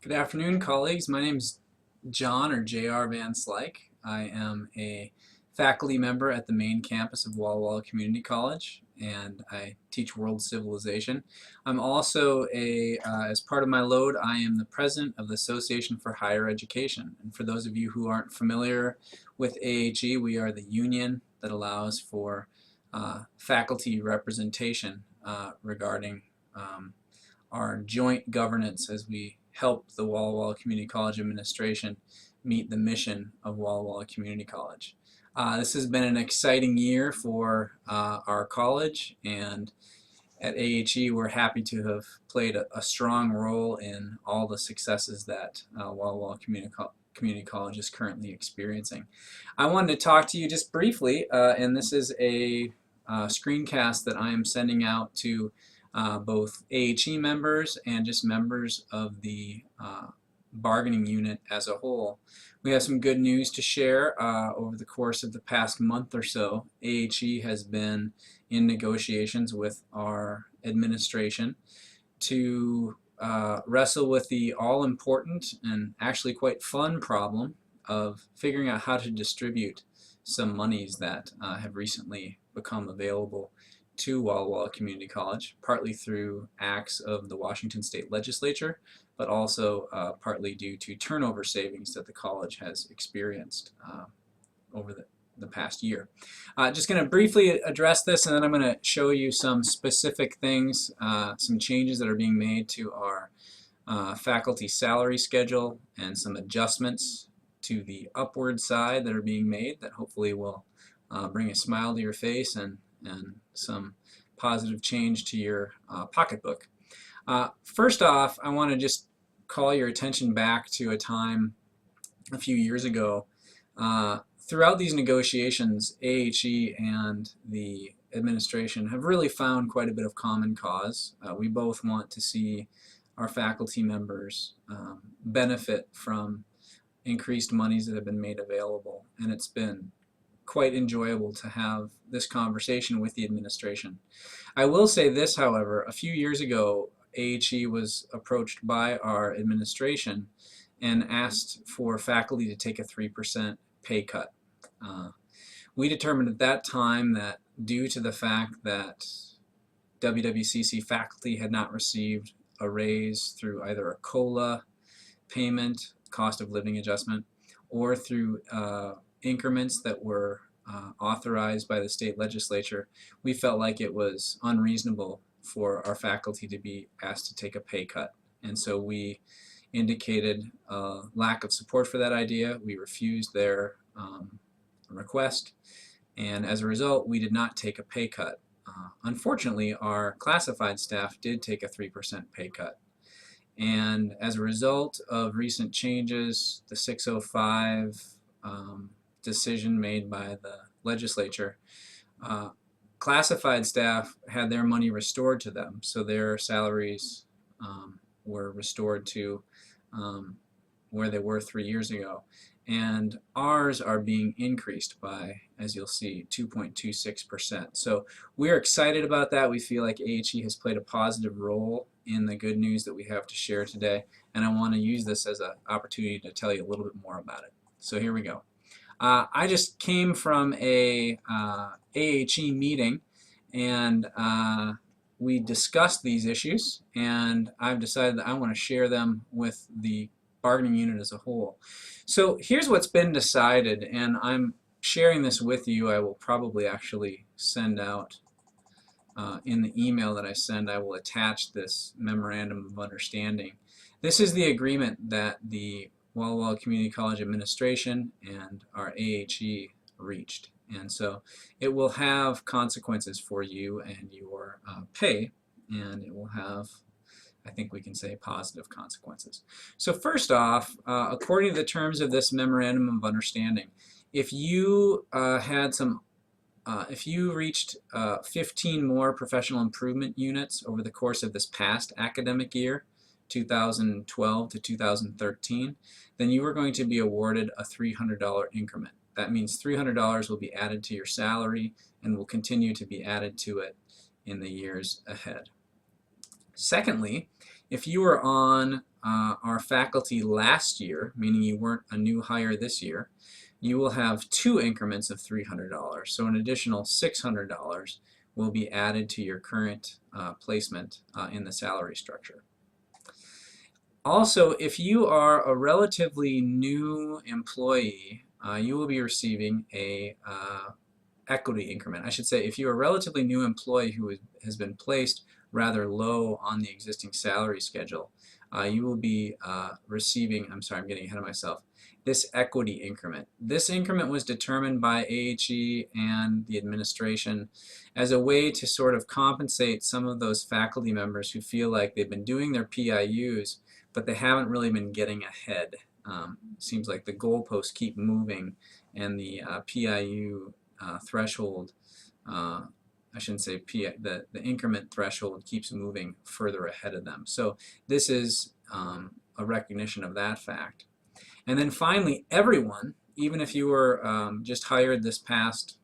Good afternoon, colleagues. My name is John or J.R. Van Slyke. I am a faculty member at the main campus of Walla Walla Community College, and I teach world civilization. I'm also as part of my load, I am the president of the Association for Higher Education. And for those of you who aren't familiar with AHE, we are the union that allows for faculty representation regarding our joint governance as we help the Walla Walla Community College administration meet the mission of Walla Walla Community College. This has been an exciting year for our college, and at AHE we're happy to have played a strong role in all the successes that Walla Walla Community College is currently experiencing. I wanted to talk to you just briefly, and this is a screencast that I am sending out to both AHE members and just members of the bargaining unit as a whole. We have some good news to share. Over the course of the past month or so, AHE has been in negotiations with our administration to wrestle with the all-important and actually quite fun problem of figuring out how to distribute some monies that have recently become available to Walla Walla Community College, partly through acts of the Washington State Legislature, but also partly due to turnover savings that the college has experienced over the past year. Just going to briefly address this, and then I'm going to show you some specific things, some changes that are being made to our faculty salary schedule and some adjustments to the upward side that are being made that hopefully will bring a smile to your face and some positive change to your pocketbook. First off, I want to just call your attention back to a time a few years ago. Throughout these negotiations, AHE and the administration have really found quite a bit of common cause. We both want to see our faculty members benefit from increased monies that have been made available, and it's been quite enjoyable to have this conversation with the administration. I will say this, however, a few years ago, AHE was approached by our administration and asked for faculty to take a 3% pay cut. We determined at that time that due to the fact that WWCC faculty had not received a raise through either a COLA payment, cost of living adjustment, or through increments that were authorized by the state legislature, we felt like it was unreasonable for our faculty to be asked to take a pay cut. And so we indicated a lack of support for that idea. We refused their request, and as a result, we did not take a pay cut. Unfortunately, our classified staff did take a 3% pay cut. And as a result of recent changes, the 605 decision made by the legislature, classified staff had their money restored to them, so their salaries were restored to where they were 3 years ago. And ours are being increased by, as you'll see, 2.26%. So we're excited about that. We feel like AHE has played a positive role in the good news that we have to share today, and I want to use this as an opportunity to tell you a little bit more about it. So here we go. I just came from a AHE meeting, and we discussed these issues, and I've decided that I want to share them with the bargaining unit as a whole. So here's what's been decided, and I'm sharing this with you. I will probably actually send out in the email that I send, I will attach this memorandum of understanding. This is the agreement that the Walla Walla Community College administration and our AHE reached, and so it will have consequences for you and your pay, and it will have, I think we can say, positive consequences. So first off, according to the terms of this memorandum of understanding, if you if you reached 15 more professional improvement units over the course of this past academic year, 2012 to 2013, then you are going to be awarded a $300 increment. That means $300 will be added to your salary and will continue to be added to it in the years ahead. Secondly, if you were on our faculty last year, meaning you weren't a new hire this year, you will have 2 increments of $300. So an additional $600 will be added to your current placement in the salary structure. Also, if you are a relatively new employee, you will be receiving a equity increment. I should say, if you're a relatively new employee who has been placed rather low on the existing salary schedule, you will be receiving, I'm sorry, I'm getting ahead of myself, this equity increment. This increment was determined by AHE and the administration as a way to sort of compensate some of those faculty members who feel like they've been doing their PIUs, but they haven't really been getting ahead. Seems like the goalposts keep moving, and the PIU threshold, I shouldn't say the increment threshold keeps moving further ahead of them. So this is a recognition of that fact. And then finally, everyone, even if you were just hired this past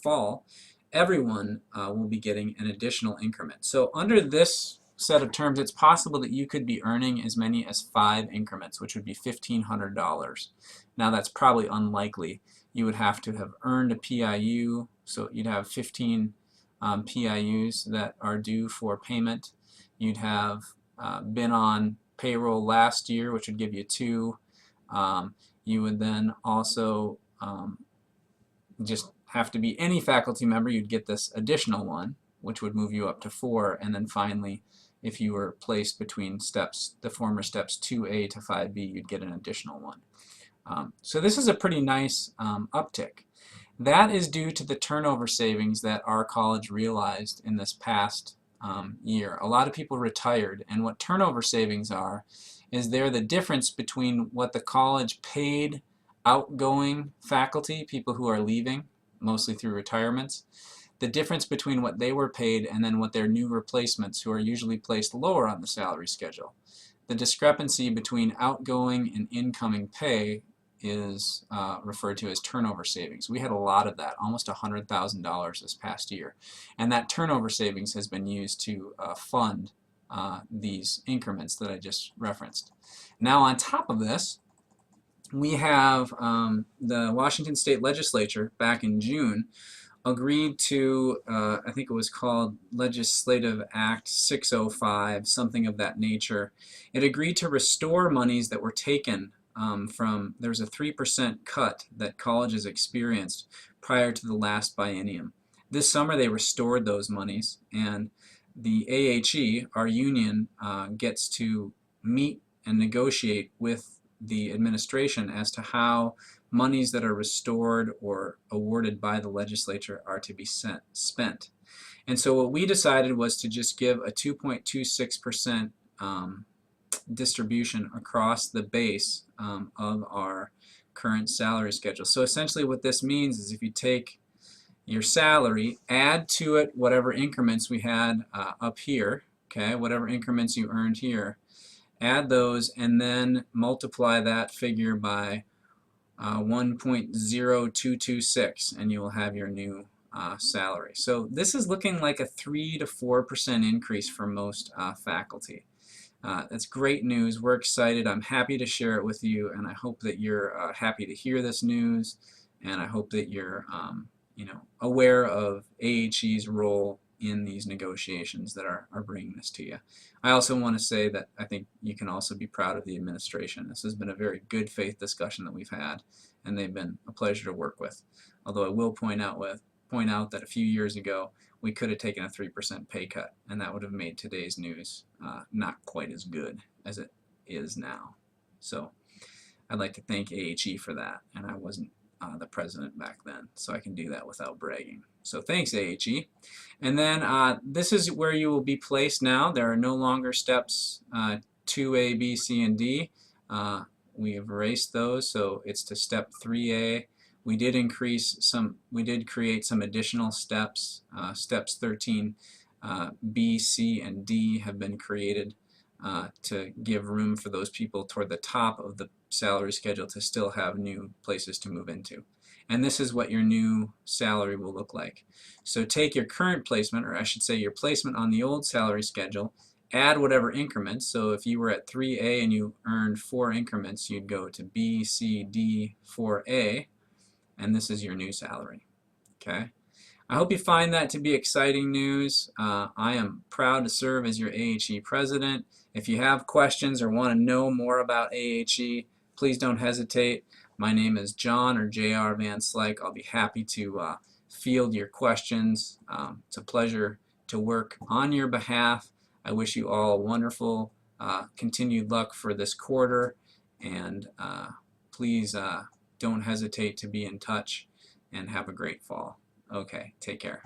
fall, everyone will be getting an additional increment. So under this set of terms, it's possible that you could be earning as many as 5 increments, which would be $1,500. Now that's probably unlikely. You would have to have earned a PIU, so you'd have 15 PIUs that are due for payment. You'd have been on payroll last year, which would give you 2. You would then also just have to be any faculty member. You'd get this additional one, which would move you up to 4, and then finally, if you were placed between steps, the former steps 2A to 5B, you'd get an additional one. So this is a pretty nice uptick. That is due to the turnover savings that our college realized in this past year. A lot of people retired, and what turnover savings are is they're the difference between what the college paid outgoing faculty, people who are leaving, mostly through retirements, the difference between what they were paid and then what their new replacements, who are usually placed lower on the salary schedule. The discrepancy between outgoing and incoming pay is referred to as turnover savings. We had a lot of that, almost $100,000 this past year. And that turnover savings has been used to fund these increments that I just referenced. Now on top of this, we have the Washington State Legislature back in June agreed to, I think it was called Legislative Act 605, something of that nature. It agreed to restore monies that were taken there was a 3% cut that colleges experienced prior to the last biennium. This summer they restored those monies, and the AHE, our union, gets to meet and negotiate with the administration as to how monies that are restored or awarded by the legislature are to be spent. And so what we decided was to just give a 2.26% distribution across the base of our current salary schedule. So essentially what this means is if you take your salary, add to it whatever increments we had up here, okay, whatever increments you earned here, add those and then multiply that figure by 1.0226 and you will have your new salary. So this is looking like a 3 to 4% increase for most faculty. That's great news. We're excited. I'm happy to share it with you, and I hope that you're happy to hear this news, and I hope that you're aware of AHE's role in these negotiations that are bringing this to you. I also want to say that I think you can also be proud of the administration. This has been a very good faith discussion that we've had, and they've been a pleasure to work with. Although I will point out that a few years ago we could have taken a 3% pay cut, and that would have made today's news not quite as good as it is now. So I'd like to thank AHE for that, and I wasn't the president back then, so I can do that without bragging. So thanks, AHE. And then this is where you will be placed now. There are no longer steps 2A, B, C, and D. We have erased those, so it's to step 3A. We did create some additional steps. Steps 13, B, C, and D have been created to give room for those people toward the top of the salary schedule to still have new places to move into. And this is what your new salary will look like. So take your current placement, or I should say your placement on the old salary schedule, add whatever increments. So if you were at 3A and you earned 4 increments, you'd go to B, C, D, 4A, and this is your new salary. Okay. I hope you find that to be exciting news. I am proud to serve as your AHE president. If you have questions or want to know more about AHE, please don't hesitate. My name is John or J.R. Van Slyke. I'll be happy to field your questions. It's a pleasure to work on your behalf. I wish you all wonderful continued luck for this quarter, and please don't hesitate to be in touch, and have a great fall. Okay, take care.